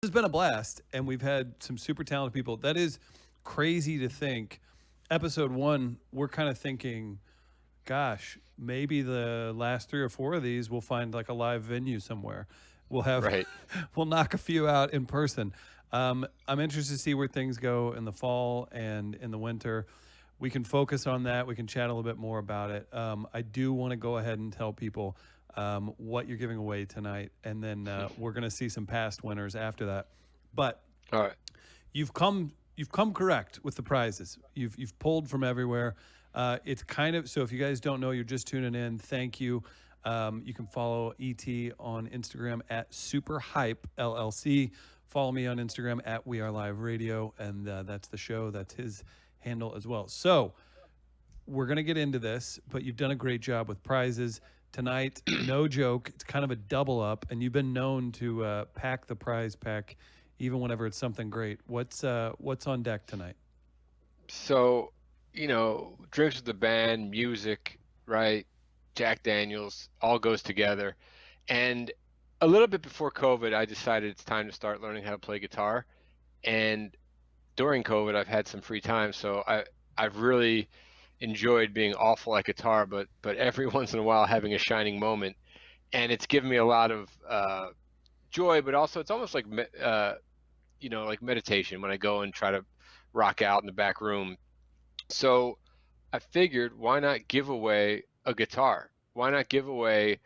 has been a blast, and we've had some super talented people. That is crazy to think. Episode one, we're kind of thinking, gosh, maybe the last three or four of these we'll find like a live venue somewhere. We'll have, Right. we'll knock a few out in person. I'm interested to see where things go in the fall and in the winter. We can focus on that. We can chat a little bit more about it. I do want to go ahead and tell people what you're giving away tonight, and then we're going to see some past winners after that. But All right. you've come correct with the prizes. You've pulled from everywhere. It's kind of so if you guys don't know, you're just tuning in. Thank you. You can follow ET on Instagram at SuperHype LLC. Follow me on Instagram at We Are Live Radio, and that's the show. That's his handle as well. So we're going to get into this, but you've done a great job with prizes tonight. No joke. It's kind of a double up, and you've been known to pack the prize pack even whenever it's something great. What's on deck tonight? So, drinks with the band, music, right? Jack Daniels, all goes together. And a little bit before COVID, I decided it's time to start learning how to play guitar. And during COVID, I've had some free time, so I've really enjoyed being awful at guitar, but every once in a while having a shining moment. And it's given me a lot of joy, but also it's almost like like meditation when I go and try to rock out in the back room. So I figured, why not give away a guitar? Why not give away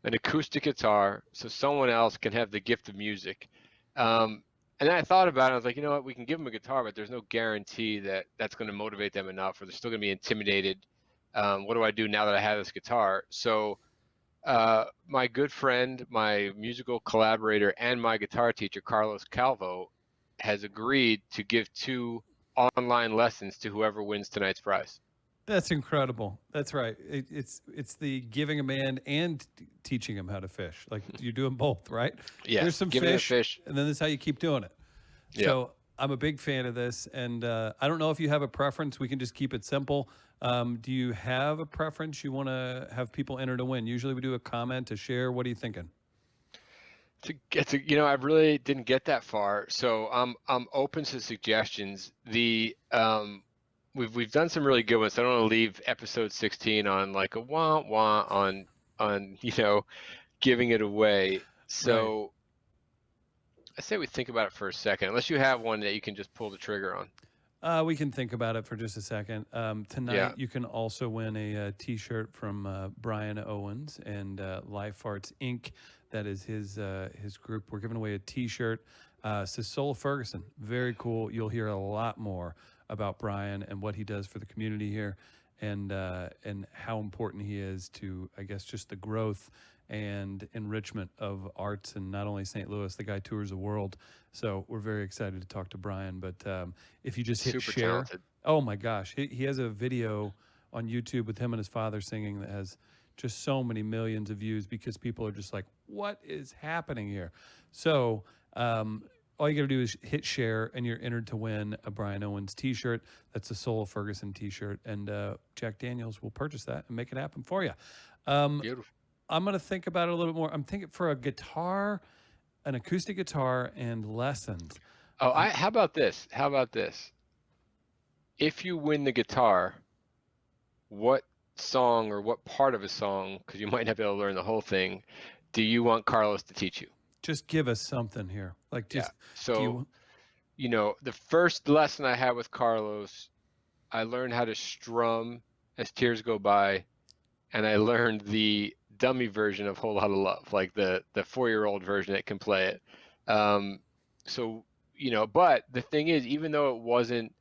an acoustic guitar so someone else can have the gift of music? And then I thought about it. I was like, you know what? We can give them a guitar, but there's no guarantee that that's going to motivate them enough, or they're still going to be intimidated. What do I do now that I have this guitar? So my good friend, my musical collaborator, and my guitar teacher, Carlos Calvo, has agreed to give 2 online lessons to whoever wins tonight's prize. That's incredible. That's right. It's the giving a man and teaching him how to fish. Like you're doing both, right? Yeah, Here's some giving a fish, fish. and then this is how you keep doing it. Yeah. So I'm a big fan of this, and I don't know if you have a preference. We can just keep it simple. Do you have a preference you want to have people enter to win? Usually we do a comment to share. What are you thinking? I really didn't get that far, so I'm open to suggestions. We've done some really good ones. So I don't want to leave episode 16 on like a wah wah on giving it away. Right. So I say we think about it for a second, unless you have one that you can just pull the trigger on. We can think about it for just a second. Yeah. Tonight, you can also win a T-shirt from Brian Owens and Life Arts Inc. That is his group. We're giving away a T-shirt. Says Soul Ferguson. Very cool. You'll hear a lot more about Brian and what he does for the community here, and how important he is to, I guess, just the growth and enrichment of arts in not only St. Louis. The guy tours the world, so we're very excited to talk to Brian. But if you just hit Super share, talented. oh my gosh, he has a video on YouTube with him and his father singing that has just so many millions of views because people are just like, what is happening here? So all you got to do is hit share, and you're entered to win a Brian Owens T-shirt. That's a Soul of Ferguson T-shirt, and Jack Daniels will purchase that and make it happen for you. Um, Beautiful. I'm going to think about it a little bit more. I'm thinking for a guitar, an acoustic guitar, and lessons. Oh, how about this? How about this? If you win the guitar, what song or what part of a song, because you might not be able to learn the whole thing, do you want Carlos to teach you? Just give us something here. Like, Yeah. just do So, you? the first lesson I had with Carlos, I learned how to strum as tears go by, and I learned the dummy version of Whole Lotta Love, like the 4-year-old version that can play it. So, but the thing is, even though it wasn't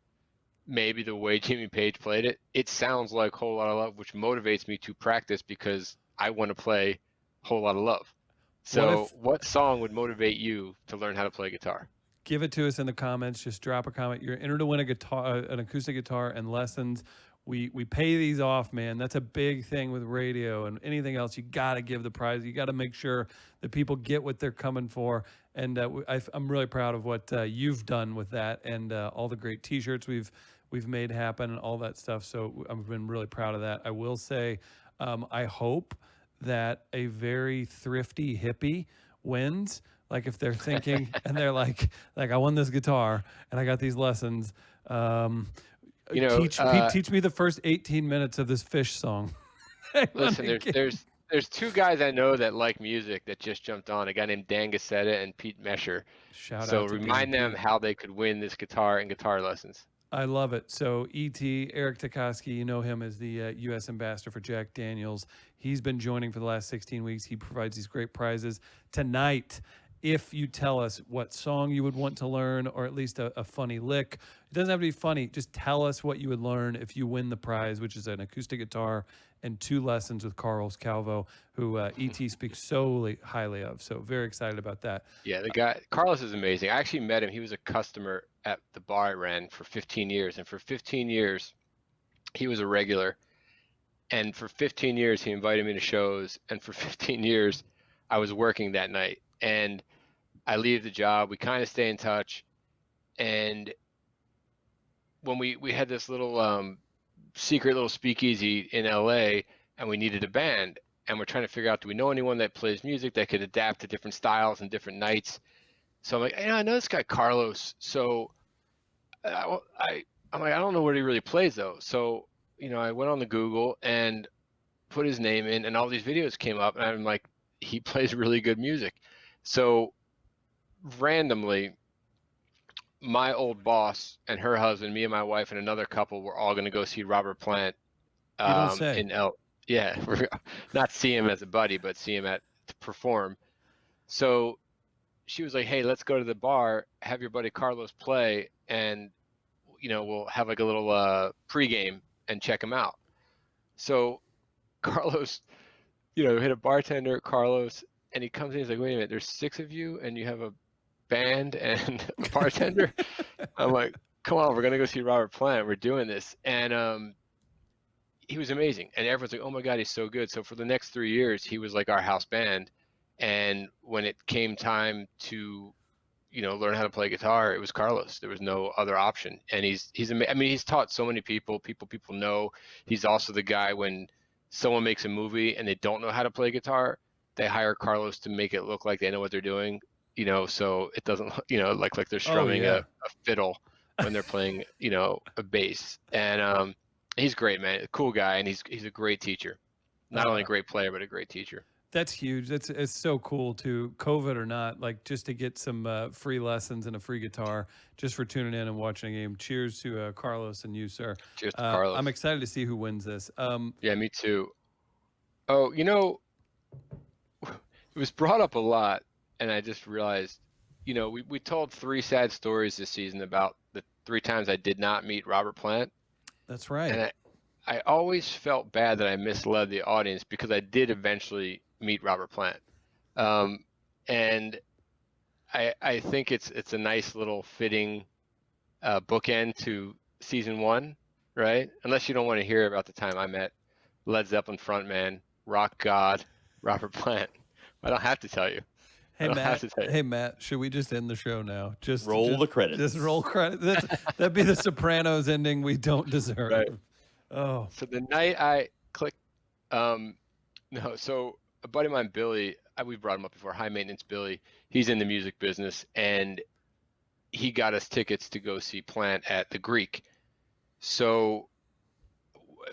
maybe the way Jimmy Page played it, it sounds like Whole Lotta Love, which motivates me to practice because I want to play Whole Lotta Love. What So, if? what song would motivate you to learn how to play guitar? Give it to us in the comments. Just drop a comment. You're entered to win a guitar, an acoustic guitar, and lessons. We pay these off, man. That's a big thing with radio and anything else. You got to give the prize. You got to make sure that people get what they're coming for. And I'm really proud of what you've done with that, and all the great T-shirts we've made happen and all that stuff. So I've been really proud of that. I will say, I hope that a very thrifty hippie wins, Like if they're thinking and they're like I won this guitar and I got these lessons. You know, Teach me the first 18 minutes of this Fish song. I listen, wanna get- there's two guys I know that like music that just jumped on. A guy named Dan Gazzetta and Pete Mesher. Shout So out to Dan remind and them Pete. how they could win this guitar and guitar lessons. I love it. So, E.T., Eric Tikoski, you know him as the U.S. ambassador for Jack Daniels. He's been joining for the last 16 weeks. He provides these great prizes. Tonight, if you tell us what song you would want to learn, or at least a funny lick, it doesn't have to be funny. Just tell us what you would learn if you win the prize, which is an acoustic guitar and 2 lessons with Carlos Calvo, who E.T. speaks so highly of. So, very excited about that. Yeah, the guy Carlos is amazing. I actually met him. He was a customer at the bar I ran for 15 years, and for 15 years he was a regular. And for 15 years he invited me to shows, and for 15 years I was working that night. And I leave the job. We kind of stay in touch. And when we had this little secret little speakeasy in LA, and we needed a band, and we're trying to figure out, do we know anyone that plays music that could adapt to different styles and different nights? So I'm like, yeah, I know this guy Carlos. So I'm like, I don't know what he really plays though. So I went on the Google and put his name in, and all these videos came up, and I'm like, he plays really good music. So randomly, my old boss and her husband, me and my wife and another couple, were all going to go see Robert Plant You don't say. in L. Yeah, we're not see him as a buddy, but see him to perform. So she was like, "Hey, let's go to the bar, have your buddy Carlos play, and we'll have like a little pregame and check him out." So Carlos, hit a bartender, Carlos, and he comes in. He's like, "Wait a minute, there's 6 of you, and you have a band and a bartender?" I'm like, "Come on, we're gonna go see Robert Plant. We're doing this." And he was amazing, and everyone's like, "Oh my God, he's so good." So for the next 3 years, he was like our house band. And when it came time to learn how to play guitar, it was Carlos. There was no other option. And he's taught so many people. People know. He's also the guy when someone makes a movie and they don't know how to play guitar, they hire Carlos to make it look like they know what they're doing. So it doesn't like they're strumming a fiddle when they're playing a bass. And he's great, man. Cool guy, and he's a great teacher. Not only a great player, but a great teacher. That's huge. It's so cool too, COVID or not, like just to get some free lessons and a free guitar just for tuning in and watching a game. Cheers to Carlos and you, sir. Cheers to Carlos. I'm excited to see who wins this. Yeah, me too. Oh, it was brought up a lot, and I just realized, we told 3 sad stories this season about the 3 times I did not meet Robert Plant. That's right. And I always felt bad that I misled the audience, because I did eventually meet Robert Plant. And I think it's a nice little fitting bookend to season 1, right? Unless you don't want to hear about the time I met Led Zeppelin frontman, rock god, Robert Plant. I don't have to tell you. Hey Matt, should we just end the show now? Just roll the credits. Just roll credits. That'd be the Sopranos ending we don't deserve. Right. Oh. So the night I clicked, so a buddy of mine, Billy, we've brought him up before, High Maintenance Billy. He's in the music business, and he got us tickets to go see Plant at the Greek. So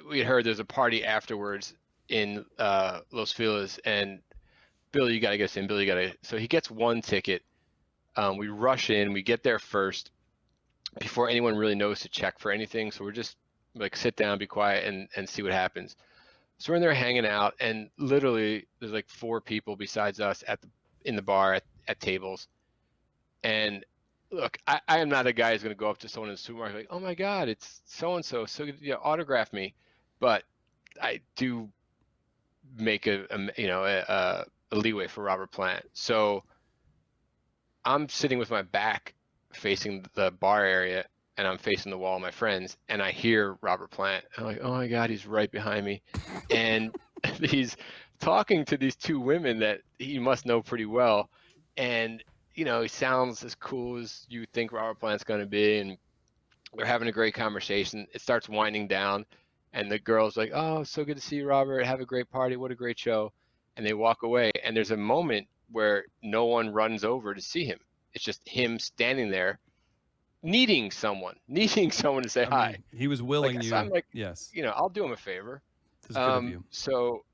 we heard there's a party afterwards in Los Feliz, and Billy, you got to get us in. Billy, so he gets 1 ticket. We rush in. We get there first before anyone really knows to check for anything. So we're just like, sit down, be quiet, and see what happens. So we're in there hanging out, and literally there's like 4 people besides us in the bar at tables. And look, I am not a guy who's going to go up to someone in the supermarket like, "Oh my God, it's so-and-so, so autograph me." But I do make a leeway for Robert Plant. So I'm sitting with my back facing the bar area, and I'm facing the wall of my friends, and I hear Robert Plant. I'm like, "Oh my God, he's right behind me." And he's talking to these 2 women that he must know pretty well. And, he sounds as cool as you think Robert Plant's going to be. And we're having a great conversation. It starts winding down, and the girl's like, "Oh, so good to see you, Robert. Have a great party. What a great show." And they walk away. And there's a moment where no one runs over to see him. It's just him standing there needing someone to say I hi. mean, he was Like, willing so I'm you. like, Yes. I'll do him a favor. This is good of you. So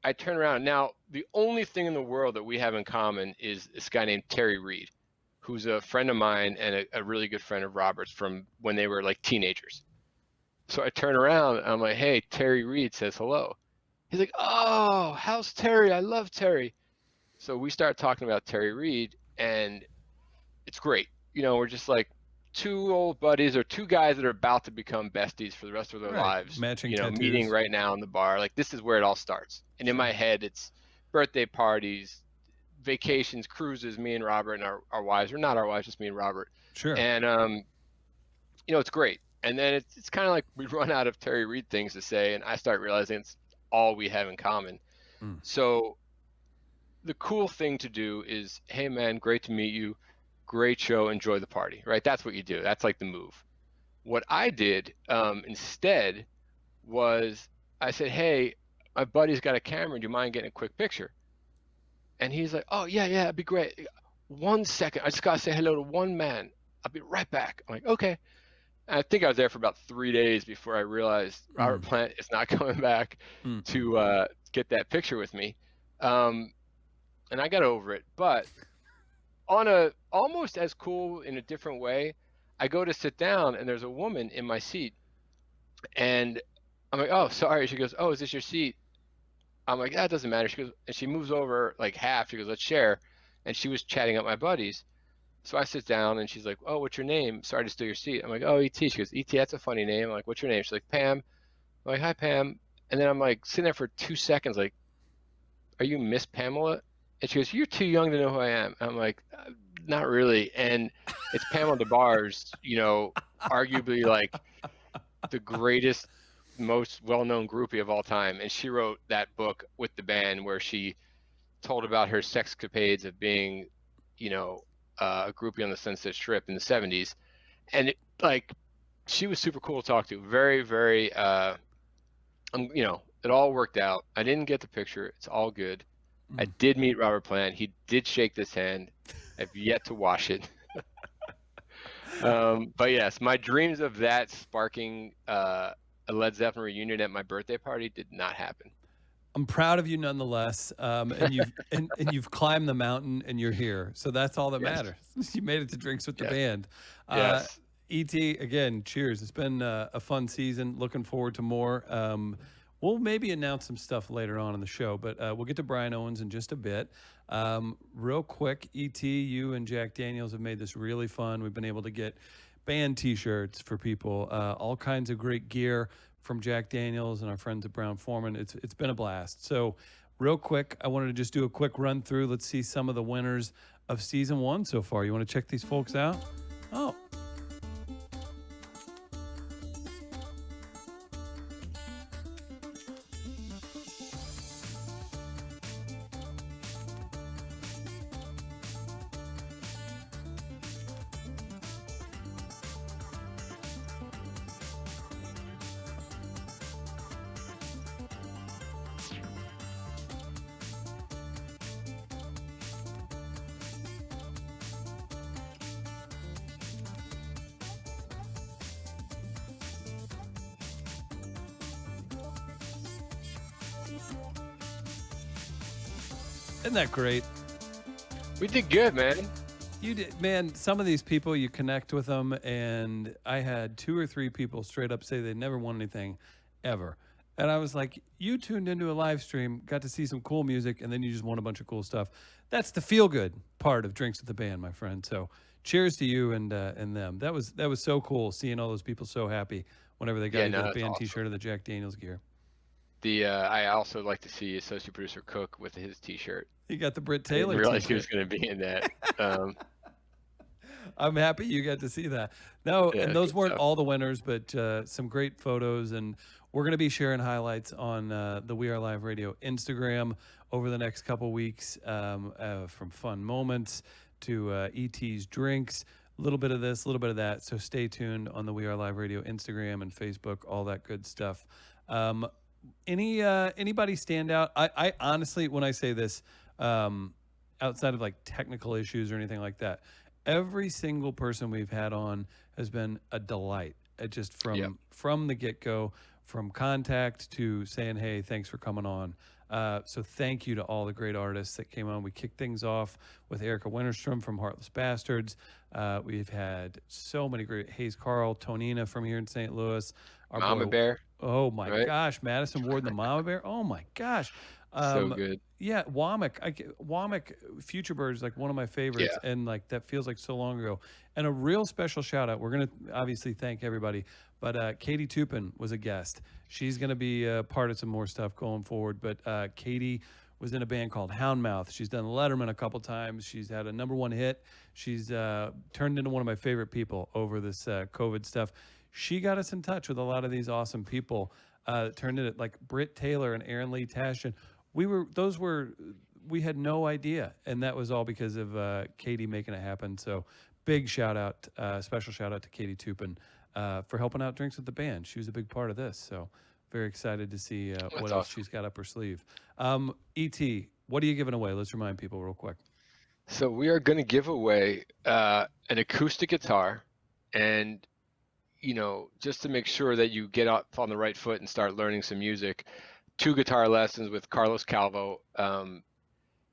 I turn around. Now, the only thing in the world that we have in common is this guy named Terry Reed, who's a friend of mine and a really good friend of Robert's from when they were like teenagers. So I turn around and I'm like, hey, Terry Reed says hello. He's like, oh, how's Terry? I love Terry. So we start talking about Terry Reed, and it's great. We're just like two old buddies or two guys that are about to become besties for the rest of their Right. lives, Matching meeting tattoos. right now in the bar. Like, this is where it all starts. And in Sure. my head, it's birthday parties, vacations, cruises, me and Robert and our wives, or not our wives, just me and Robert. Sure. And, it's great. And then it's kind of like we run out of Terry Reed things to say, and I start realizing it's all we have in common. Mm. So the cool thing to do is, hey man, great to meet you, great show, enjoy the party, right? That's what you do. That's like the move. What I did instead was I said, hey, my buddy's got a camera, do you mind getting a quick picture? And he's like, oh yeah, it'd be great. 1 second, I just gotta say hello to one man, I'll be right back. I'm like, okay. And I think I was there for about 3 days before I realized Robert Plant is not coming back to get that picture with me. And I got over it. But on a almost as cool in a different way, I go to sit down and there's a woman in my seat, and I'm like, oh, sorry. She goes, oh, is this your seat? I'm like, that doesn't matter. She goes, and she moves over like half. She goes, let's share. And she was chatting up my buddies. So I sit down and she's like, oh, what's your name? Sorry to steal your seat. I'm like, oh, E.T. She goes, E.T., that's a funny name. I'm like, what's your name? She's like, Pam. I'm like, hi, Pam. And then I'm like sitting there for 2 seconds, like, are you Miss Pamela? And she goes, you're too young to know who I am. And I'm like, not really. And it's Pamela DeBar's, arguably like the greatest, most well-known groupie of all time. And she wrote that book with the band where she told about her sexcapades of being, a groupie on the Sunset Strip in the 70s. And she was super cool to talk to. Very, very, it all worked out. I didn't get the picture. It's all good. I did meet Robert Plant. He did shake this hand. I've yet to wash it. But yes, my dreams of that sparking a Led Zeppelin reunion at my birthday party did not happen. I'm proud of you nonetheless, and you've and you've climbed the mountain and you're here, so that's all that matters. You made it to Drinks with the Band. Yes. E.T., again, cheers. It's been a fun season. Looking forward to more. We'll maybe announce some stuff later on in the show, but we'll get to Brian Owens in just a bit. Real quick, E.T., you and Jack Daniels have made this really fun. We've been able to get band T-shirts for people, all kinds of great gear from Jack Daniels and our friends at Brown Forman. It's been a blast. So real quick, I wanted to just do a quick run through. Let's see some of the winners of season 1 so far. You want to check these folks out? Oh. Isn't that great? We did good, man. You did, man. Some of these people, you connect with them, and I had 2 or 3 people straight up say they never won anything, ever. And I was like, you tuned into a live stream, got to see some cool music, and then you just won a bunch of cool stuff. That's the feel good part of Drinks with the Band, my friend. So, cheers to you and them. That was so cool seeing all those people so happy whenever they got either the band awesome. T-shirt or the Jack Daniels gear. I also like to see associate producer Cook with his T-shirt. You got the Britt Taylor. I didn't realize T-shirt. he was going to be in that. I'm happy you got to see that. No, and those weren't all the winners, but some great photos. And we're going to be sharing highlights on the We Are Live Radio Instagram over the next couple weeks, from fun moments to ET's drinks, a little bit of this, a little bit of that. So stay tuned on the We Are Live Radio Instagram and Facebook, all that good stuff. Anybody stand out? I honestly, when I say this, outside of like technical issues or anything like that. Every single person we've had on has been a delight. Just Yep. from the get go, from contact to saying, "Hey, thanks for coming on." So thank you to all the great artists that came on. We kicked things off with Erica Winterstrom from Heartless Bastards. We've had so many great Hayes Carl, Tonina from here in St. Louis. Our Mama boy, Bear, oh my right? gosh, Madison Ward and the Mama Bear. Oh my gosh. So good. Yeah, Womack, Future Bird is like one of my favorites, Yeah. and like that feels like so long ago. And a real special shout out. We're gonna obviously thank everybody, but Katie Tupin was a guest. She's gonna be part of some more stuff going forward. But Katie was in a band called Houndmouth. She's done Letterman a couple times. She's had a #1 hit. She's turned into one of my favorite people over this COVID stuff. She got us in touch with a lot of these awesome people. Turned into like Britt Taylor and Aaron Lee Tashin. We had no idea, and that was all because of Katie making it happen. So big shout out, special shout out to Katie Tupin for helping out Drinks with the Band. She was a big part of this, so very excited to see what else awesome. she's got up her sleeve. Et, what are you giving away? Let's remind people real quick. So we are going to give away an acoustic guitar, and just to make sure that you get up on the right foot and start learning some music, 2 guitar lessons with Carlos Calvo,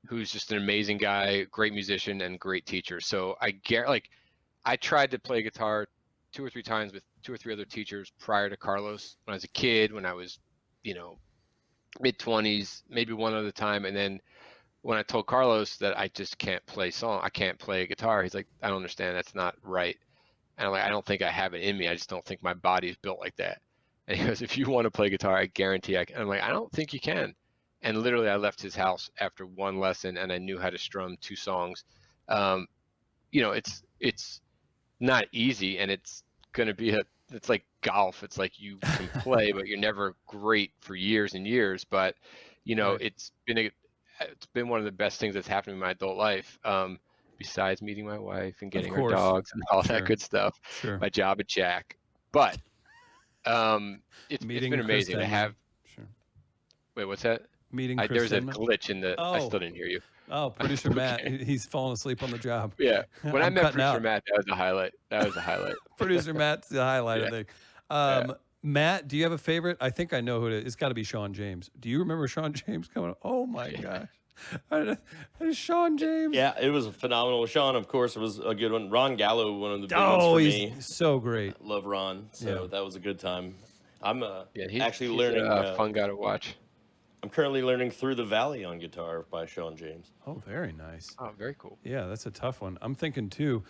who's just an amazing guy, great musician, and great teacher. So I tried to play guitar 2 or 3 times with 2 or 3 other teachers prior to Carlos when I was a kid, when I was, mid-20s, maybe one other time. And then when I told Carlos that I just can't play I can't play guitar, he's like, I don't understand. That's not right. And I'm like, I don't think I have it in me. I just don't think my body's built like that. And he goes, if you want to play guitar, I guarantee I can. And I'm like, I don't think you can. And literally, I left his house after 1 lesson, and I knew how to strum 2 songs. It's not easy, and it's gonna be it's like golf. It's like you can play, but you're never great for years and years. But Right. it's been one of the best things that's happened in my adult life. Besides meeting my wife and getting our course. dogs and all Sure. that good stuff, Sure. my job at Jack. But it's Meeting been Chris amazing to Denman. have. Sure. Wait, what's that? Meeting Chris There's a Denman. glitch in the. I Oh. still didn't hear you. Oh, producer Matt, he's falling asleep on the job. Yeah, when I I'm met cutting producer out. Matt, that was a highlight. That was a highlight. Producer Matt's the highlight of Yeah. the thing. Matt, do you have a favorite? I think I know who it is. It's got to be Sean James. Do you remember Sean James coming? Oh my gosh. Sean James. Yeah, it was phenomenal. Sean, of course, was a good one. Ron Gallo, one of the big ones Oh, for he's me. so great. I love Ron, so Yeah. that was a good time. I'm He's actually learning. a fun guy to watch. I'm currently learning Through the Valley on guitar by Sean James. Oh, very nice. Oh, very cool. Yeah, that's a tough one. I'm thinking too.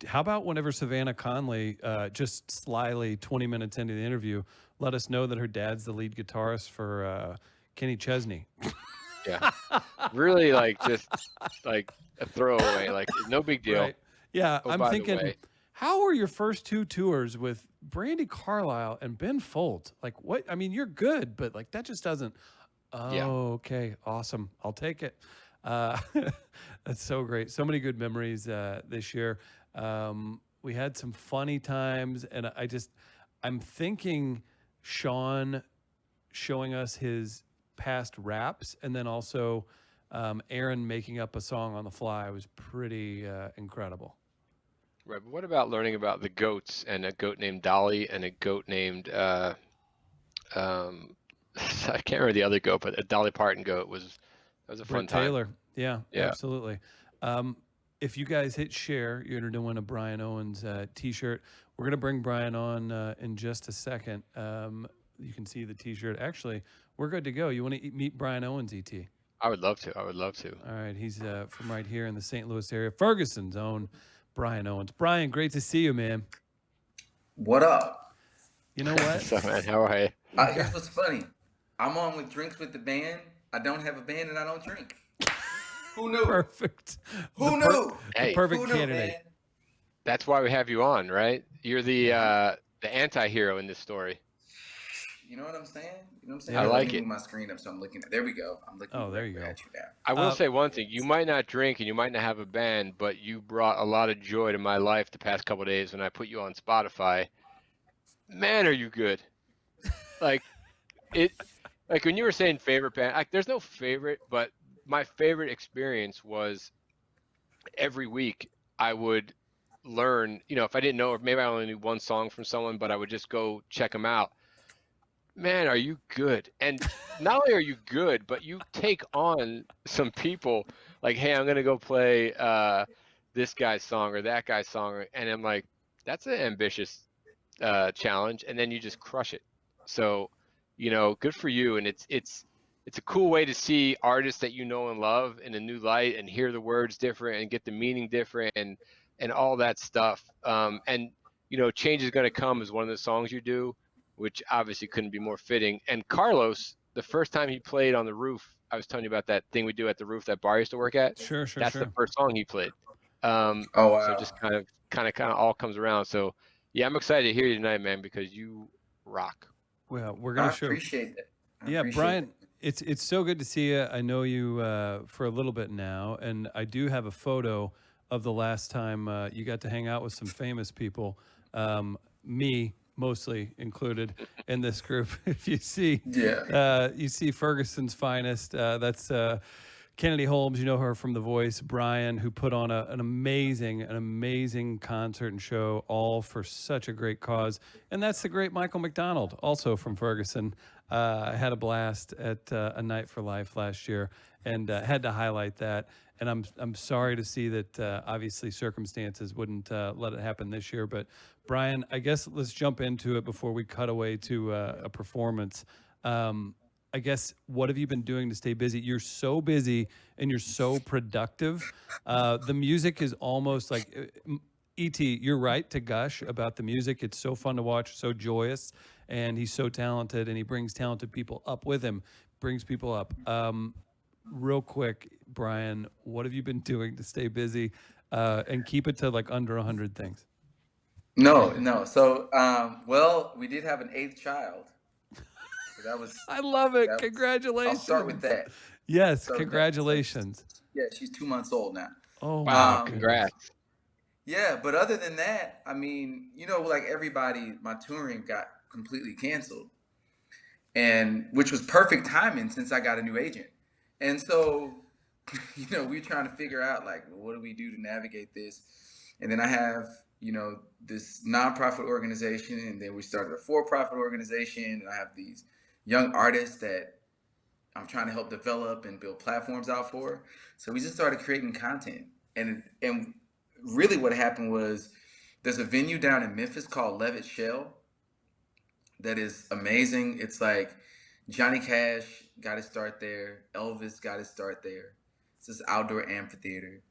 How about whenever Savannah Conley, just slyly 20 minutes into the interview, let us know that her dad's the lead guitarist for Kenny Chesney. Yeah, really, just like a throwaway, like no big deal. Right. Yeah, Oh, I'm by the thinking, way. how were your first 2 tours with Brandy Carlisle and Ben Folds? Like, what? I mean, you're good, but like that just doesn't. Oh, Yeah. okay, awesome. I'll take it. That's so great. So many good memories this year. We had some funny times, and I'm thinking Sean showing us his past raps, and then also Aaron making up a song on the fly was pretty incredible. Right, but what about learning about the goats and a goat named Dolly and a goat named I can't remember the other goat, but a Dolly Parton goat was a fun Britt time. Taylor. Yeah, Yeah. absolutely. If you guys hit share, you're going to win a Brian Owens t-shirt. We're going to bring Brian on in just a second. You can see the t-shirt. Actually, we're good to go. You want to meet Brian Owens, ET? I would love to. All right. He's from right here in the St. Louis area. Ferguson's own Brian Owens. Brian, great to see you, man. What up? You know what? So, man, how are you? Here's what's funny. I'm on with Drinks with the Band. I don't have a band and I don't drink. Who knew? Perfect. Who knew? The Hey, perfect Who knew, candidate. man? that's why we have you on, right? You're the anti-hero in this story. You know what I'm saying? You know what I'm saying? Yeah. I like Let me it. move my screen up, so I'm looking. There we go. I'm looking. Oh, there you right go. at you now. I will say one thing: you might not drink and you might not have a band, but you brought a lot of joy to my life the past couple of days when I put you on Spotify. Man, are you good? Like when you were saying favorite band, there's no favorite, but my favorite experience was every week I would learn, if I didn't know, or maybe I only knew one song from someone, but I would just go check them out. Man, are you good? And not only are you good, but you take on some people like, hey, I'm gonna go play this guy's song or that guy's song, and I'm like, that's an ambitious challenge, and then you just crush it. So, good for you, and it's a cool way to see artists that you know and love in a new light, and hear the words different, and get the meaning different, and all that stuff. And change is gonna come is one of the songs you do, which obviously couldn't be more fitting. And Carlos, the first time he played on the roof, I was telling you about that thing we do at the roof that bar used to work at. Sure, sure, That's the sure. first song he played. Oh So wow. just kind of all comes around. So yeah, I'm excited to hear you tonight, man, because you rock. Well, we're I gonna show. appreciate that. I Yeah, appreciate Brian, that. it's so good to see you. I know you for a little bit now, and I do have a photo of the last time you got to hang out with some famous people, me mostly included in this group. If Yeah. you see Ferguson's finest. That's Kennedy Holmes. You know her from The Voice. Brian, who put on an amazing concert and show, all for such a great cause. And that's the great Michael McDonald, also from Ferguson. I had a blast at A Night for Life last year, and had to highlight that. And I'm sorry to see that obviously circumstances wouldn't let it happen this year. But Brian, I guess let's jump into it before we cut away to a performance. I guess, what have you been doing to stay busy? You're so busy and you're so productive. The music is almost like E.T., you're right to gush about the music. It's so fun to watch, so joyous, and he's so talented, and he brings talented people up with him, brings people up. Real quick, Brian, what have you been doing to stay busy and keep it to like under 100 things? No, no. So, well, we did have an eighth child. So I love it. I'll start with Congratulations. that. Yes, Start with that. So, congratulations. yeah, she's 2 months old now. Oh my Wow, Um, goodness. congrats. yeah, but other than that, I mean, like everybody, my touring got completely canceled, and which was perfect timing since I got a new agent. And so, we're trying to figure out like, well, what do we do to navigate this? And then I have, this nonprofit organization, and then we started a for-profit organization, and I have these young artists that I'm trying to help develop and build platforms out for. So we just started creating content, and really what happened was there's a venue down in Memphis called Levitt Shell that is amazing. It's like Johnny Cash got his start there, Elvis got his start there. It's this outdoor amphitheater.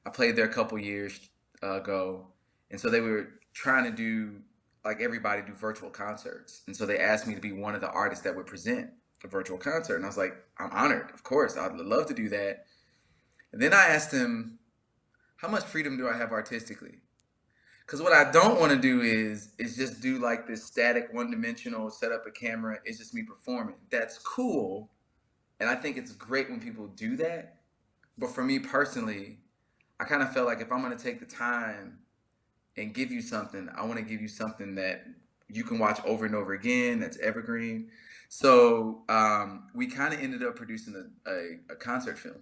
I played there a couple years ago, and so they were trying to do like everybody do virtual concerts, and so they asked me to be one of the artists that would present a virtual concert, and I was like, I'm honored, of course, I'd love to do that. And then I asked him, how much freedom do I have artistically? Because what I don't want to do is just do like this static, one dimensional, set up a camera. It's just me performing. That's cool, and I think it's great when people do that. But for me personally, I kind of felt like if I'm going to take the time and give you something, I want to give you something that you can watch over and over again, that's evergreen. So we kind of ended up producing a concert film.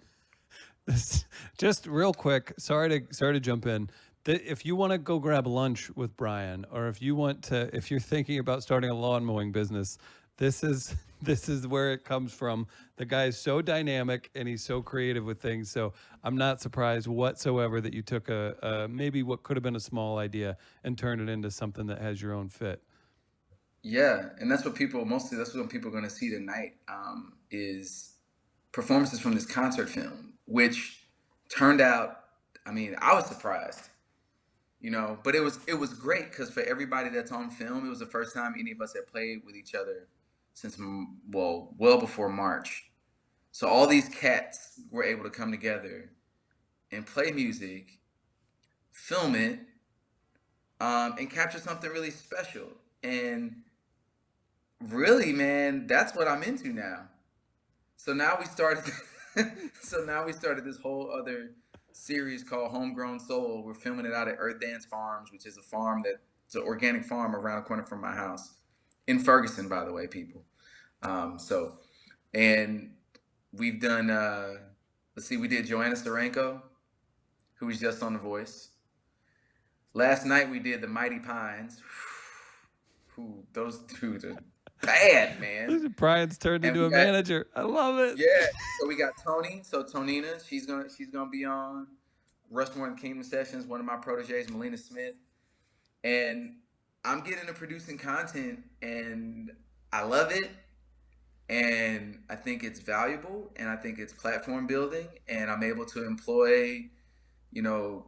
Just real quick, sorry to jump in. If you want to go grab lunch with Brian, or if you're thinking about starting a lawn mowing business, this is this is where it comes from. The guy is so dynamic and he's so creative with things. So I'm not surprised whatsoever that you took a maybe what could have been a small idea and turned it into something that has your own fit. Yeah, and that's what people are going to see tonight, is performances from this concert film, which turned out, I mean, I was surprised, but it was great because for everybody that's on film, it was the first time any of us had played with each other since, well before March. So all these cats were able to come together and play music, film it, and capture something really special. And really, man, that's what I'm into now. So now we started. So now we started this whole other series called Homegrown Soul. We're filming it out at Earth Dance Farms, which is it's an organic farm around the corner from my house in Ferguson, by the way, people. So, and we've done. Let's see, we did Joanna Steranko. who was just on The Voice. Last night we did the Mighty Pines. Who those dudes are bad, man. Brian's turned And into we a got, manager. I love it. yeah. So we got Tony. So Tonina, she's gonna be on Rushmore and Kingdom Sessions. One of my proteges, Melina Smith, and I'm getting into producing content, and I love it. And I think it's valuable, and I think it's platform building, and I'm able to employ,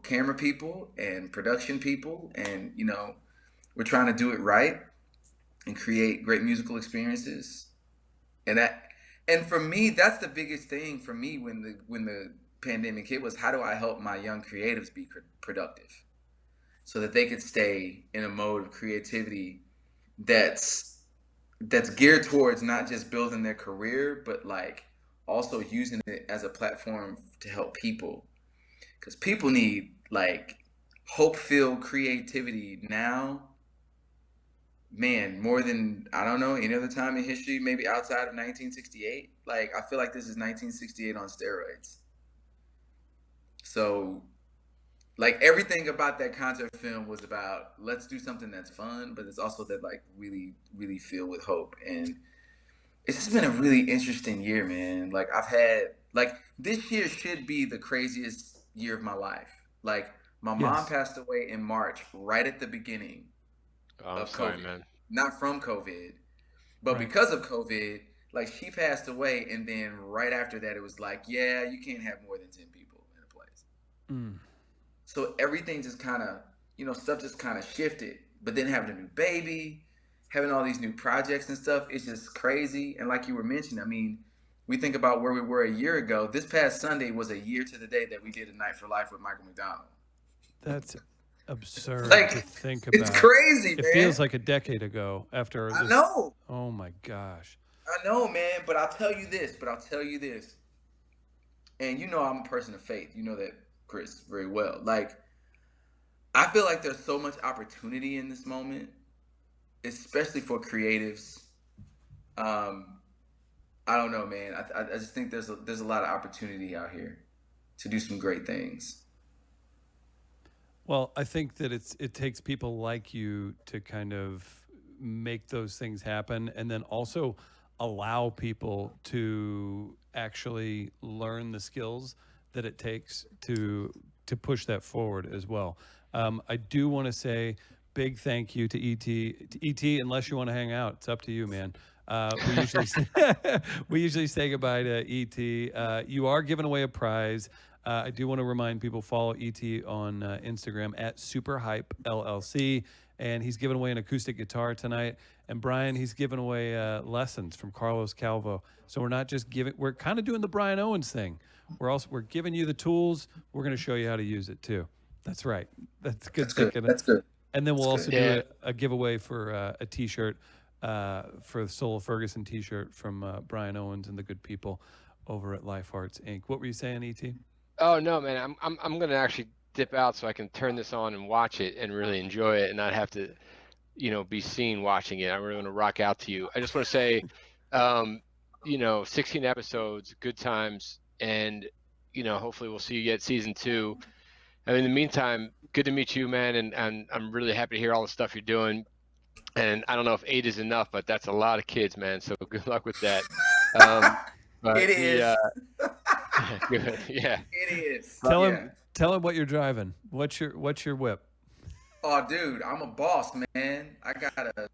camera people and production people, and we're trying to do it right and create great musical experiences. And for me, that's the biggest thing for me when the pandemic hit was, how do I help my young creatives be productive so that they could stay in a mode of creativity that's geared towards not just building their career, but like also using it as a platform to help people, because people need like hope-filled creativity now, man, more than, I don't know, any other time in history, maybe outside of 1968. Like, I feel like this is 1968 on steroids. So like everything about that concert film was about, let's do something that's fun, but it's also that like really, really filled with hope. And it's just been a really interesting year, man. Like this year should be the craziest year of my life. Like my mom passed away in March, right at the beginning of sorry, COVID. man. Not from COVID, but because of COVID, like she passed away. And then right after that, it was like, yeah, you can't have more than 10 people in a place. Mm. So everything just kind of, stuff just kind of shifted. But then having a new baby, having all these new projects and stuff, it's just crazy. And like you were mentioning, I mean, we think about where we were a year ago. This past Sunday was a year to the day that we did A Night for Life with Michael McDonald. That's absurd like, to think about. It's crazy, man. It feels like a decade ago after I know. Oh my gosh. I know, man. But I'll tell you this. And I'm a person of faith. You know that, Chris, very well. Like, I feel like there's so much opportunity in this moment, especially for creatives. I don't know, man. I just think there's a lot of opportunity out here to do some great things. Well, I think that it takes people like you to kind of make those things happen, and then also allow people to actually learn the skills that it takes to push that forward as well. I do want to say big thank you to ET. Unless you want to hang out, it's up to you, man. We usually say goodbye to ET. You are giving away a prize. I do want to remind people, follow ET on Instagram at SuperHypeLLC, and he's giving away an acoustic guitar tonight. And Brian, he's giving away lessons from Carlos Calvo. So we're not just we're kind of doing the Brian Owens thing. We're giving you the tools. We're going to show you how to use it too. That's right. That's good. That's good. And then we'll also do a giveaway for a T-shirt, for the Soul of Ferguson T-shirt from Brian Owens and the good people over at Life Arts Inc. What were you saying, ET? Oh no, man! I'm gonna actually dip out so I can turn this on and watch it and really enjoy it and not have to, be seen watching it. I'm really gonna rock out to you. I just want to say, 16 episodes, good times, and hopefully we'll see you at season 2. And in the meantime, good to meet you, man, and I'm really happy to hear all the stuff you're doing. And I don't know if 8 is enough, but that's a lot of kids, man. So good luck with that. But it is. Good. Yeah. It is. Tell him what you're driving. What's your whip? Oh, dude, I'm a boss, man. I got a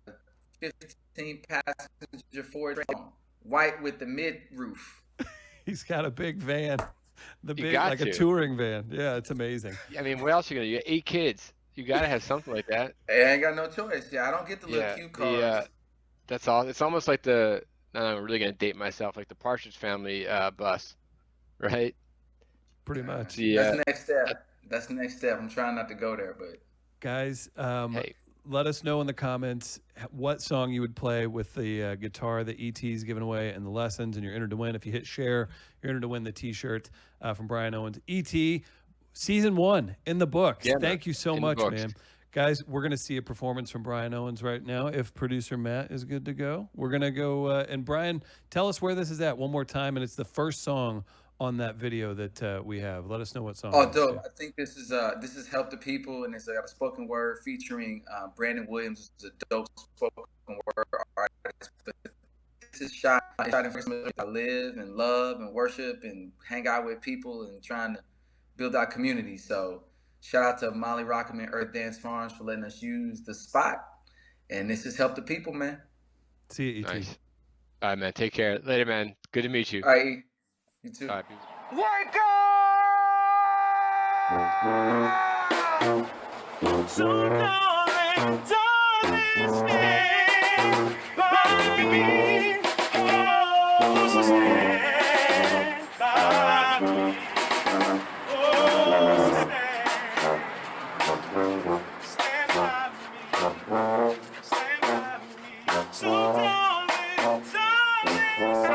15 passenger Ford white with the mid roof. He's got a big van. A touring van. Yeah, it's amazing. I mean, what else are you gonna do? You got 8 kids. You gotta have something like that. Hey, I ain't got no choice. Yeah, I don't get the little cute cars. Yeah, that's all. It's almost like I'm really gonna date myself, like the Partridge Family bus, right? Pretty much. That's the next step. That's the next step. I'm trying not to go there, but guys, let us know in the comments what song you would play with the guitar that ET's giving away and the lessons, and you're entered to win. If you hit share, you're entered to win the T-shirt from Brian Owens. ET, season 1 in the books. Yeah, Thank you so much, man. Guys, we're going to see a performance from Brian Owens right now. If producer Matt is good to go, we're going to go. And Brian, tell us where this is at one more time. And it's the first song on that video that we have. Let us know what song. Oh, it is, dope! too. I think this is Help the People, and it's got a spoken word featuring Brandon Williams, who's a dope spoken word artist. But this is shot in I live and love and worship and hang out with people and trying to build our community. So shout out to Molly Rockham and Earth Dance Farms for letting us use the spot. And this is Help the People, man. See you, ET. Nice. All right, man. Take care. Later, man. Good to meet you. All right, you too. All right. Wake up! So darling, stand by me. Oh, so stand by me. Oh, stand by me. Stand by me. So darling, stand by me.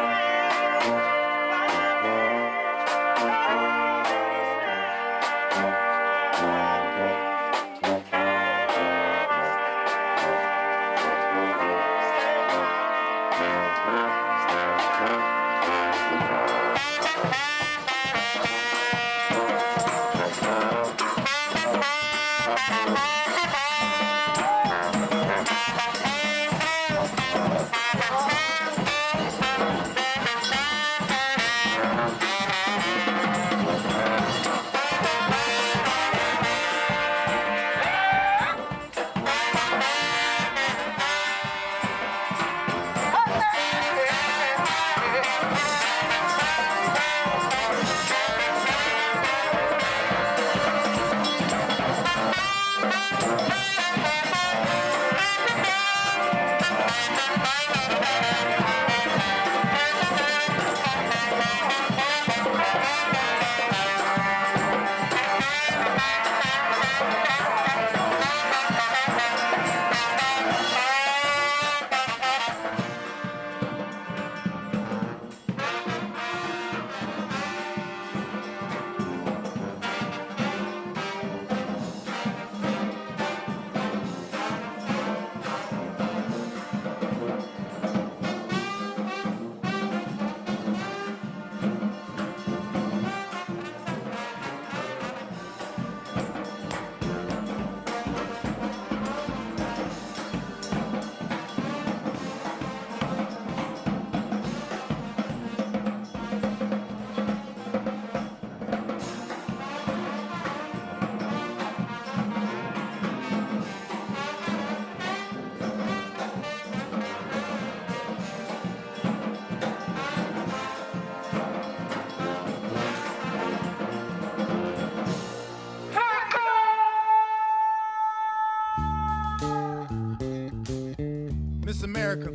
Miss America,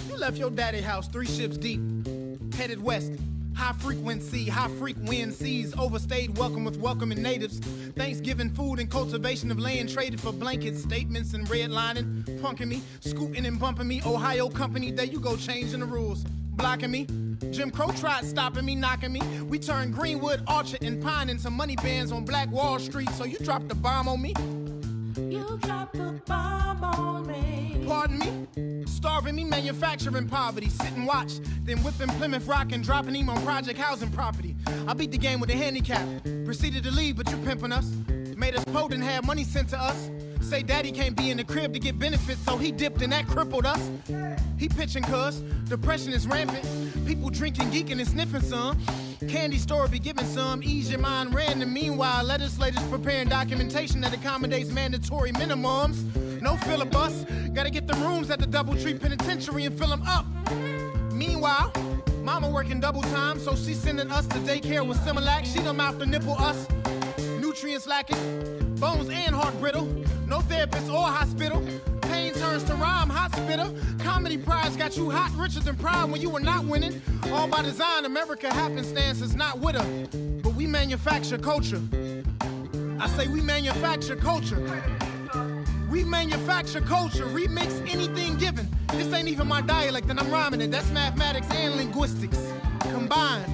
you left your daddy house 3 ships deep, headed west. High frequencies, overstayed welcome with welcoming natives. Thanksgiving food and cultivation of land traded for blankets, statements and redlining. Punking me, scooting and bumping me. Ohio company, there you go changing the rules. Blocking me. Jim Crow tried stopping me, knocking me. We turned Greenwood, Orchard, and Pine into money bands on Black Wall Street. So you dropped the bomb on me? You dropped the bomb on me. Pardon me? Starving me, manufacturing poverty. Sit and watch, then whipping Plymouth Rock and dropping him on project housing property. I beat the game with a handicap. Proceeded to leave, but you pimping us. Made us potent, had money sent to us. Say daddy can't be in the crib to get benefits, so he dipped and that crippled us. He pitching cuz, depression is rampant. People drinking, geeking, and sniffing some. Candy store be giving some, ease your mind random. Meanwhile, legislators preparing documentation that accommodates mandatory minimums. No filibus, gotta get the rooms at the Doubletree Penitentiary and fill them up. Meanwhile, mama working double time, so she sending us to daycare with Similac. She done mouth to nipple us. Nutrients lacking, bones and heart brittle. No therapist or hospital. Pain turns to rhyme, hot spitter. Comedy prize got you hot, richer than pride when you were not winning. All by design, America happenstance is not with her. But we manufacture culture. I say we manufacture culture. We manufacture culture, remix anything given. This ain't even my dialect and I'm rhyming it. That's mathematics and linguistics combined.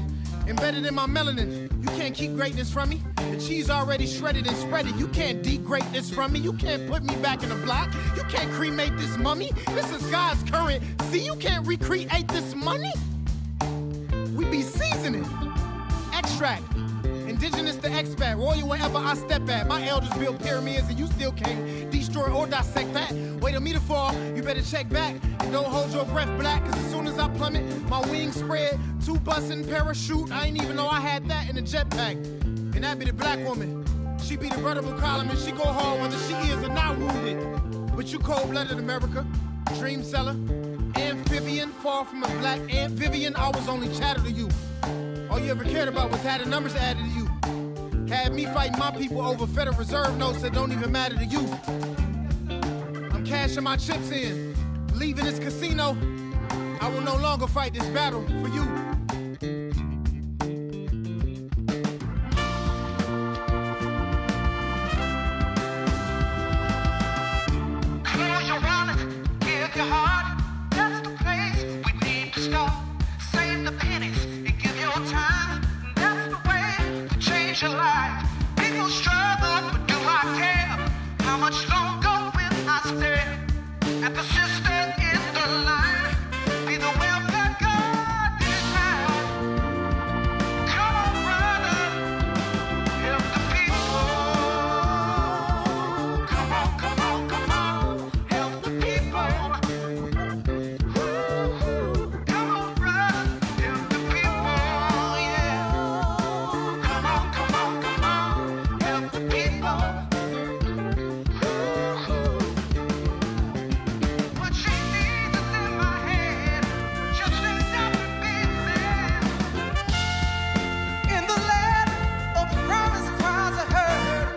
Embedded in my melanin. You can't keep greatness from me. The cheese already shredded and spread it. You can't degrade this from me. You can't put me back in the block. You can't cremate this mummy. This is God's current. See, you can't recreate this money. We be seasoning. track. Indigenous to expat, royal wherever I step at. My elders built pyramids and you still can't destroy or dissect that. Wait a me to fall, you better check back. And don't hold your breath black, cause as soon as I plummet, my wings spread. 2 bussin' parachute, I ain't even know I had that in a jetpack. And that be the black woman. She be the brotherable column and she go hard whether she is or not wounded. But you cold-blooded America, dream seller, amphibian, far from a black amphibian. I was only chatter to you. All you ever cared about was had the numbers added to you. Had me fighting my people over Federal Reserve notes that don't even matter to you. I'm cashing my chips in, leaving this casino. I will no longer fight this battle for you. Close your wallet, give your heart. That's the place we need to start. Save the pennies and give your time. That's the way to change your life. People struggle, but do I care? How much longer will I stare at the sister in the line? Be the welfare God designed. Come on, brother, help the people. Come on, come on, come on, help the people. Come on, brother, help the people, yeah. Come on, come on, come on, help the people. What she needs is in my head, just ain't nothing, baby. In the land of promise cries I heard,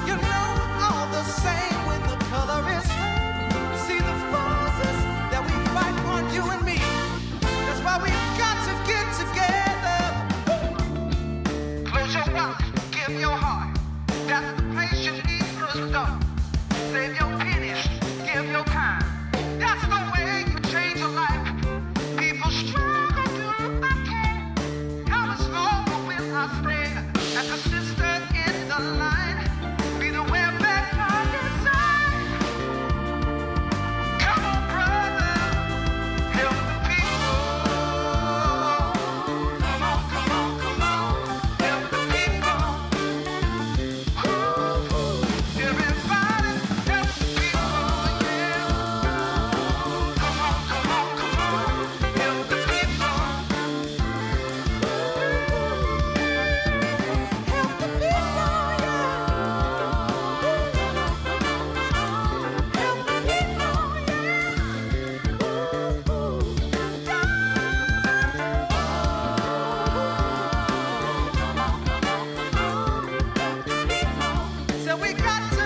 you know all the same when the color is red. See the forces that we fight on you and me. That's why we've got to get together. Close your wallet, give your heart. That's the place you need to start. Save your pennies, give your time. That's the way you change your life. People struggle, do I care? How much longer will I stay as a sister in the line? Be the welfare God designed. Come on, brother, help the people. Come on, come on, come on, help the people. Everybody help the people, yeah. Come on, come on, come on, help the people. Help the people, so we got to,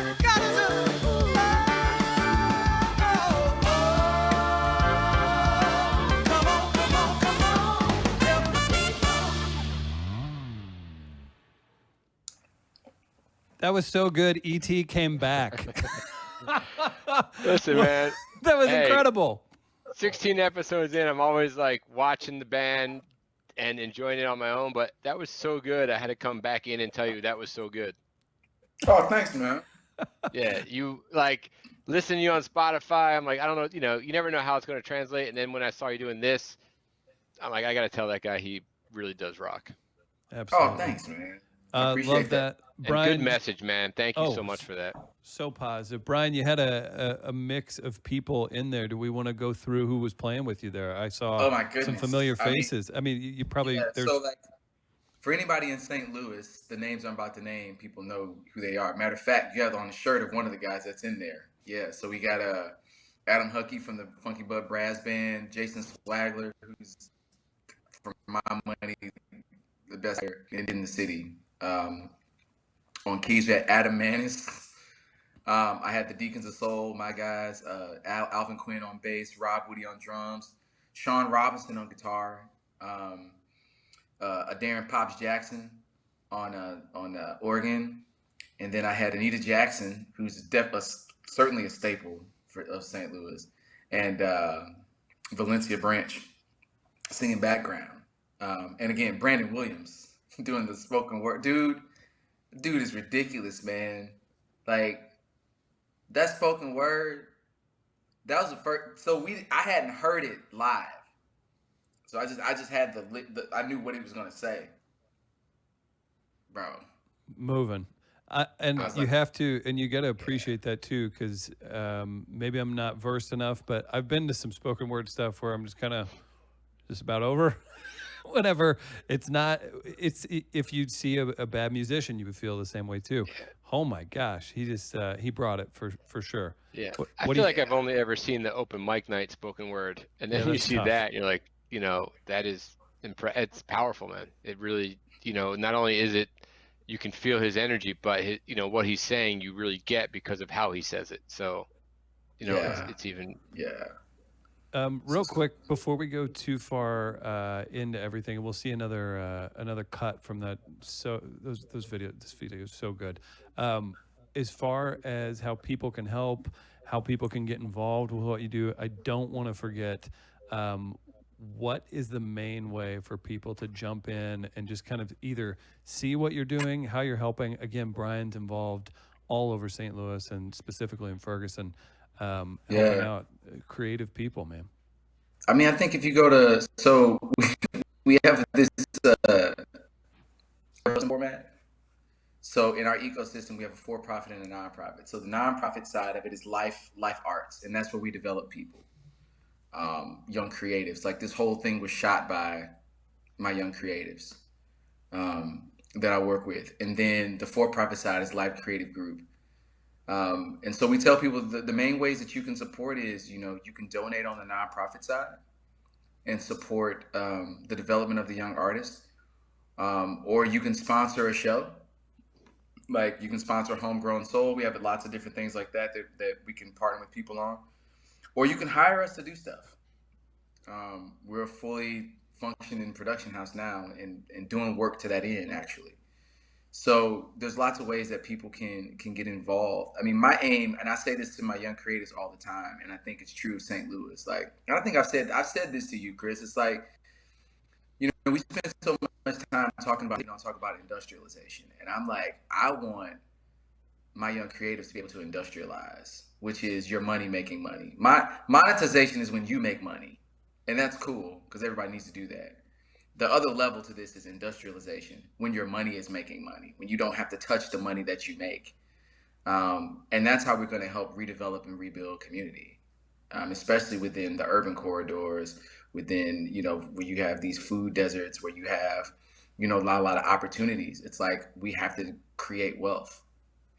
come on, come on, come on, help the people. That was so good. ET came back. Listen, man, That was Hey. incredible. 16 episodes in, I'm always like watching the band and enjoying it on my own, but that was so good. I had to come back in and tell you that was so good. Oh, thanks, man. Yeah, you like listen to you on Spotify. I'm like, I don't know, you never know how it's going to translate. And then when I saw you doing this, I'm like, I got to tell that guy he really does rock. Absolutely. Oh, thanks, man. I appreciate Love that. that. And Brian, good message, man. Thank you Oh, so much for that. so positive. Brian, you had a mix of people in there. Do we want to go through who was playing with you there? I saw Oh my some goodness. familiar I mean, faces. You probably Yeah, there's so like for anybody in St. Louis, the names I'm about to name, people know who they are. Matter of fact, you have on the shirt of one of the guys that's in there. Yeah, so we got Adam Huckey from the Funky Bud Brass Band, Jason Swagler, who's for my money the best player in the city. On keys, we had Adam Manis. I had the Deacons of Soul, my guys, Alvin Quinn on bass, Rob Woody on drums, Sean Robinson on guitar, Darren Pops Jackson on organ, and then I had Anita Jackson, who's certainly a staple of St. Louis, and Valencia Branch singing background, and again Brandon Williams doing the spoken word. Dude is ridiculous, man. Like that spoken word, that was the first. So I hadn't heard it live, so I just had I knew what he was gonna say, bro. moving. I And was you like, have to, and you got to appreciate that too, because maybe I'm not versed enough, but I've been to some spoken word stuff where I'm just kind of just about over. Whenever it's not, if you'd see a bad musician, you would feel the same way too. Oh my gosh, he just he brought it for sure. Yeah. I What do feel you? like I've only ever seen the open mic night spoken word, and Yeah, then you that's see tough. that, and you're like, that is it's powerful, man. It really, not only is it you can feel his energy, but what he's saying you really get because of how he says it. So, yeah, it's even yeah. Real quick before we go too far into everything, we'll see another cut from that. So those videos, this video is so good. As far as how people can help, how people can get involved with what you do, I don't want to forget. What is the main way for people to jump in and just kind of either see what you're doing, how you're helping? Again, Brian's involved all over St. Louis and specifically in Ferguson, helping Yeah. out creative people, man. I mean, I think if you go to, so we have this uh, format. So in our ecosystem, we have a for-profit and a nonprofit. So the nonprofit side of it is life arts, and that's where we develop people, young creatives. Like this whole thing was shot by my young creatives that I work with, and then the for-profit side is Life Creative Group. And so we tell people the main ways that you can support is, you can donate on the nonprofit side and support the development of the young artists, or you can sponsor a show. Like you can sponsor Homegrown Soul. We have lots of different things like that we can partner with people on, or you can hire us to do stuff. We're a fully functioning production house now and doing work to that end actually. So there's lots of ways that people can get involved. I mean, my aim, and I say this to my young creators all the time, and I think it's true of St. Louis. Like, I don't think I've said this to you, Chris. It's like, we spend so much time talking about industrialization, and I'm like, I want my young creatives to be able to industrialize, which is your money making money. Monetization is when you make money, and that's cool because everybody needs to do that. The other level to this is industrialization, when your money is making money, when you don't have to touch the money that you make. And that's how we're going to help redevelop and rebuild community, especially within the urban corridors, within, where you have these food deserts, where you have, a lot of opportunities. It's like we have to create wealth.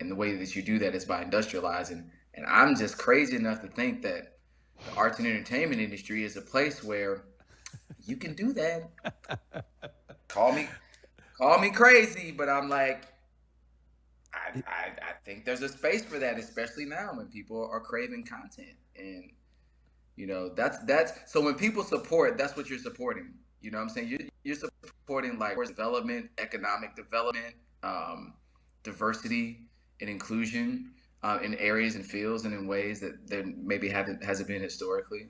And the way that you do that is by industrializing. And I'm just crazy enough to think that the arts and entertainment industry is a place where you can do that. Call me crazy, but I'm like, I think there's a space for that, especially now when people are craving content. And that's so when people support, that's what you're supporting. You know what I'm saying? You're supporting like development, economic development, diversity and inclusion in areas and fields and in ways that there maybe hasn't been historically.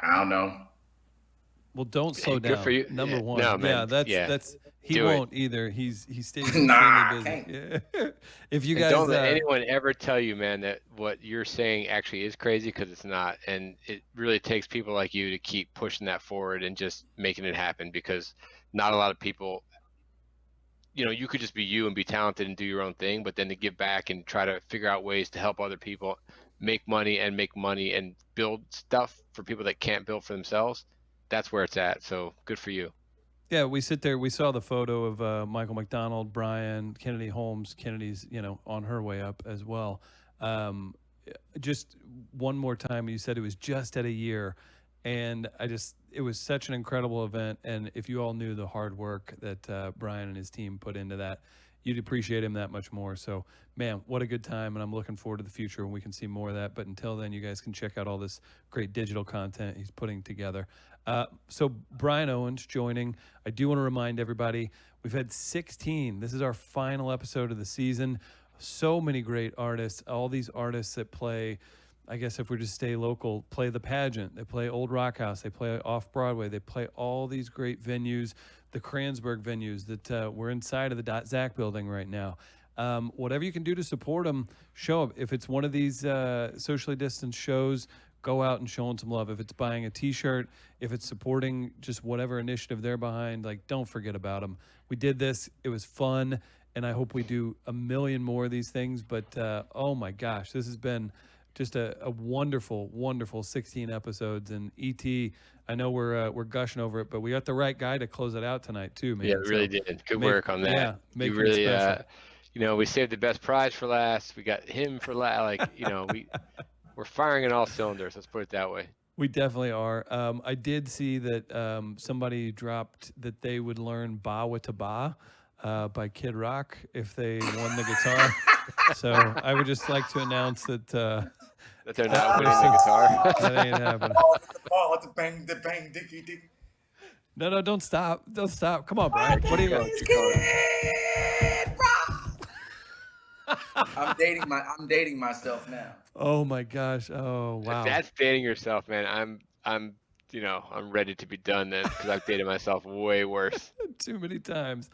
I don't know. Well, don't slow good down. for you. Number Yeah. one. No, man. That's he Do it. won't either. He stays Nah, extremely busy. Yeah. If you And guys don't let anyone ever tell you, man, that what you're saying actually is crazy, because it's not. And it really takes people like you to keep pushing that forward and just making it happen, because not a lot of people, you could just be you and be talented and do your own thing, but then to give back and try to figure out ways to help other people make money and build stuff for people that can't build for themselves, that's where it's at. So good for you. Yeah, we sit there. We saw the photo of Michael McDonald, Brian, Kennedy Holmes. Kennedy's, on her way up as well. Just one more time, you said it was just at a year, and it was such an incredible event. And if you all knew the hard work that Brian and his team put into that, you'd appreciate him that much more. So, man, what a good time, and I'm looking forward to the future when we can see more of that. But until then, you guys can check out all this great digital content he's putting together. So Brian Owens joining. I do want to remind everybody, we've had 16. This is our final episode of the season. So many great artists, all these artists that play, I guess if we just stay local, play the Pageant, they play Old Rock House, they play off Broadway, they play all these great venues, the Kransberg venues that we're inside of the Zach building right now. Whatever you can do to support them, show up. If it's one of these socially distanced shows, go out and show them some love. If it's buying a T-shirt, if it's supporting just whatever initiative they're behind, like, don't forget about them. We did this. It was fun, and I hope we do a million more of these things. But, oh, my gosh, this has been just a wonderful, wonderful 16 episodes. And E.T., I know we're gushing over it, but we got the right guy to close it out tonight, too, man. Yeah, we really did. Good work on that. Yeah, making you really, it special. we saved the best prize for last. We got him for last. Like, we're firing in all cylinders. Let's put it that way. We definitely are. I did see that somebody dropped that they would learn Ba Wata Ba by Kid Rock if they won the guitar. So I would just like to announce that That they're not winning the guitar. that ain't happening. Oh, the bang, dicky, dicky. No, don't stop. Don't stop. Come on, Brian. What do you got? I'm dating myself now. Oh my gosh. Oh wow. If that's dating yourself, man, I'm ready to be done then, because I've dated myself way worse. Too many times.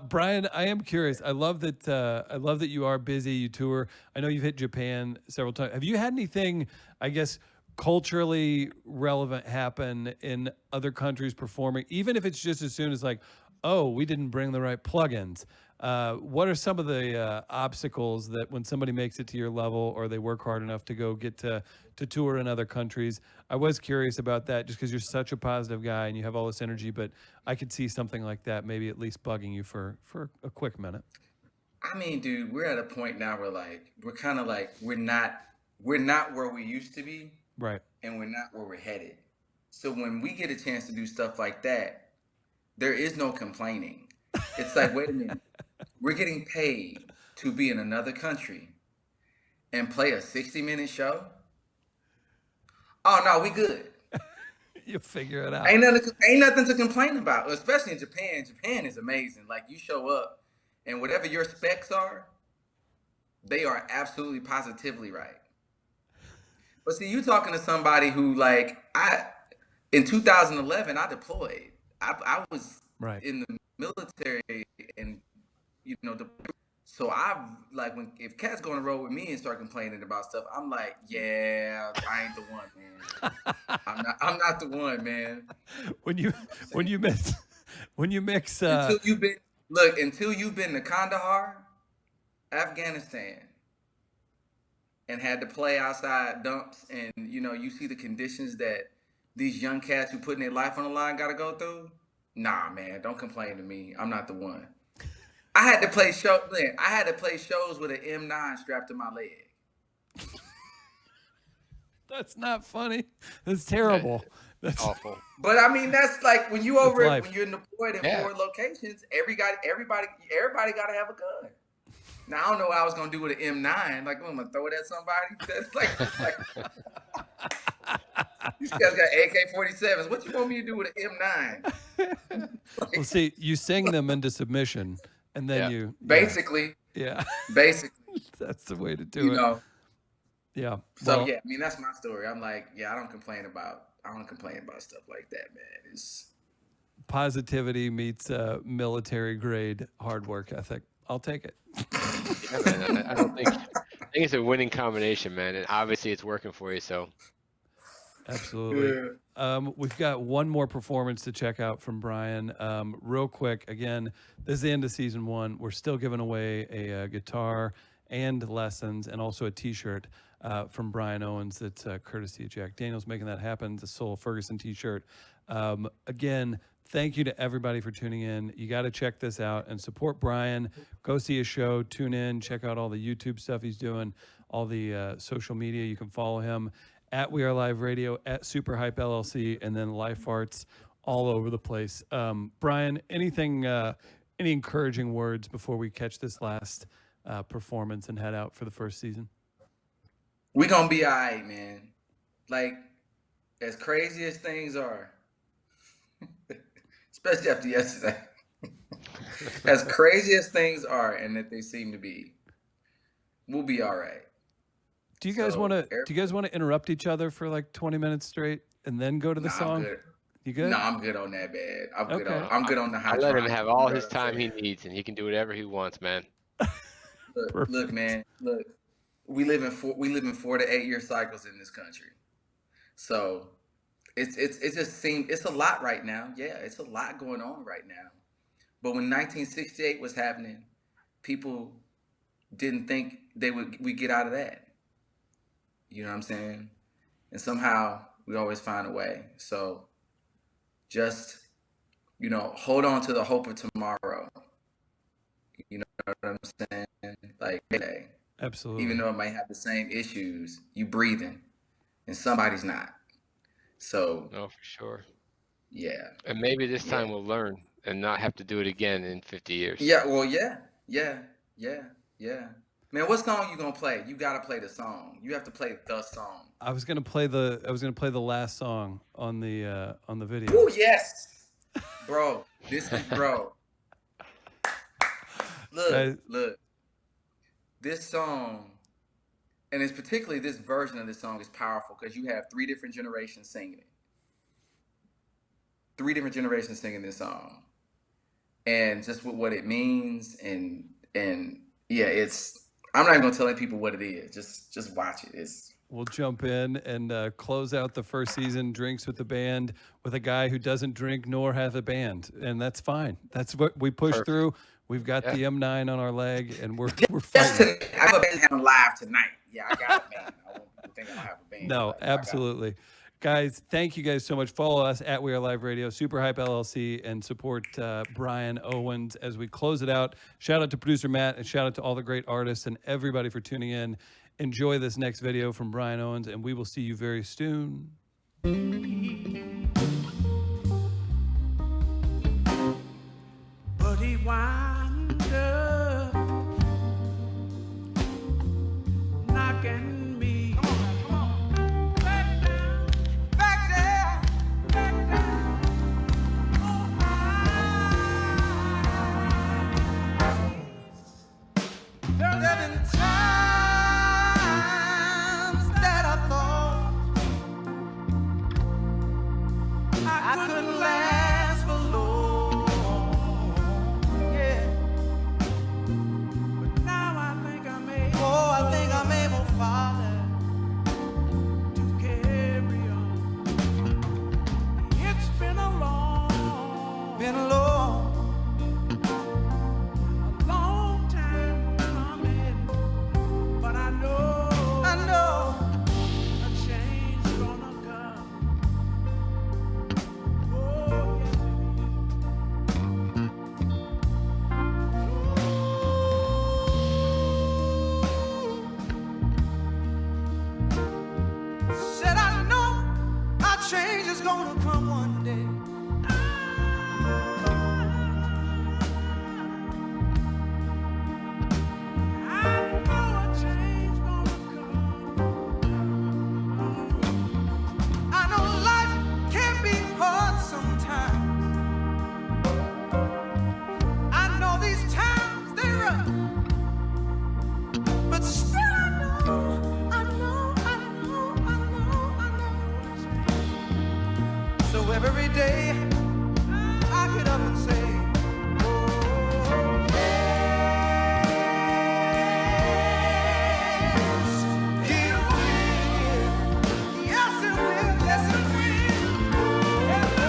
Brian, I am curious. I love that you are busy. You tour. I know you've hit Japan several times. Have you had anything, I guess, culturally relevant happen in other countries performing, even if it's just as soon as like, oh, we didn't bring the right plugins? What are some of the obstacles that when somebody makes it to your level or they work hard enough to go get to tour in other countries? I was curious about that just because you're such a positive guy and you have all this energy, but I could see something like that maybe at least bugging you for a quick minute. I mean, dude, we're at a point now where we're kind of like we're not where we used to be, Right. and we're not where we're headed. So when we get a chance to do stuff like that, there is no complaining. It's like, wait a minute, we're getting paid to be in another country and play a 60-minute show? Oh no, we good. You figure it out. Ain't nothing to complain about, especially in Japan. Japan is amazing. Like, you show up and whatever your specs are, they are absolutely positively right. But see, you talking to somebody who, like, in 2011, I deployed. I was Right. in the military, and so if cats go on the road with me and start complaining about stuff, I'm like, yeah, I ain't the one, man. I'm not the one, man. When you mix Until you've been to Kandahar, Afghanistan, and had to play outside dumps, and you see the conditions that these young cats who putting their life on the line got to go through. Nah, man, don't complain to me. I'm not the one. I had to play shows with an M9 strapped to my leg. That's not funny. That's terrible. That's Awful. But I mean, that's like when you're life. when you're deployed in 4 locations, everybody got to have a gun. Now I don't know what I was gonna do with an M9. Like, I'm gonna throw it at somebody. That's like these guys got AK-47s. What you want me to do with an M9? well, see, you sing them into submission, and then you Basically, yeah. That's the way to do it. Yeah. So yeah, I mean, that's my story. I'm like, yeah, I don't complain about stuff like that, man. It's positivity meets military grade hard work ethic. I'll take it. Yeah, man, I think it's a winning combination, man, and obviously it's working for you. So absolutely. We've got one more performance to check out from Brian. Real quick, again, this is the end of season 1. We're still giving away a guitar and lessons, and also a T-shirt from Brian Owens that's courtesy of Jack Daniels making that happen. The Soul Ferguson T-shirt. Again, thank you to everybody for tuning in. You got to check this out and support Brian. Go see his show. Tune in. Check out all the YouTube stuff he's doing, all the social media. You can follow him at We Are Live Radio, at Super Hype LLC, and then Life Arts all over the place. Brian, any encouraging words before we catch this last performance and head out for the first season? We gonna be all right, man. Like, as crazy as things are, especially after yesterday, as crazy as things are, and that they seem to be, we'll be all right. Do you guys want to interrupt each other for like 20 minutes straight and then go to the song? I'm good. You good? No, I'm good on that, man. I'm good on the high. I let him have all his time he needs, and he can do whatever he wants, man. Look, man. Look, we live in 4 to 8 year cycles in this country. So it just seemed it's a lot right now. Yeah, it's a lot going on right now. But when 1968 was happening, people didn't think we get out of that. You know what I'm saying? And somehow we always find a way. So just, hold on to the hope of tomorrow. You know what I'm saying? Like, hey, Absolutely. even though it might have the same issues, you breathing and somebody's not. So No, for sure. yeah. And maybe this Yeah. time we'll learn and not have to do it again in 50 years. Yeah, well, yeah. Man, what song you gonna play? You gotta play the song. You have to play the song. I was gonna play the last song on the video. Oh yes, bro. This is bro. Look. This song, and it's particularly this version of this song is powerful because you have 3 different generations singing it. 3 different generations singing this song, and just what it means, and yeah, it's. I'm not even gonna tell any people what it is. Just watch it. We'll jump in and close out the first season, Drinks with the Band, with a guy who doesn't drink nor have a band, and that's fine. That's what we push through. We've got the M9 on our leg, and we're fighting. I have a band having live tonight. Yeah, I got a band. I want people to think I have a band. No, absolutely. Guys, thank you guys so much. Follow us at We Are Live Radio, Super Hype LLC, and support Brian Owens as we close it out. Shout out to producer Matt, and shout out to all the great artists and everybody for tuning in. Enjoy this next video from Brian Owens, and we will see you very soon. But he wound up knocking me. Come on. Back down. Oh, there have been times that I thought I couldn't last for long. Yeah. But now I think I'm able, Father, to carry on. It's been a long time coming, but I know a change gonna come. Oh, yes. Said I know our change is gonna come one day. I know a change gonna come. I know life can be hard sometimes. I know these times they're rough, but still I know. So every day I get up and say, oh, yes, it will. Yes, it will. Yes, it will. Yes, it will.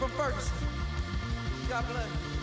from Ferguson. God bless.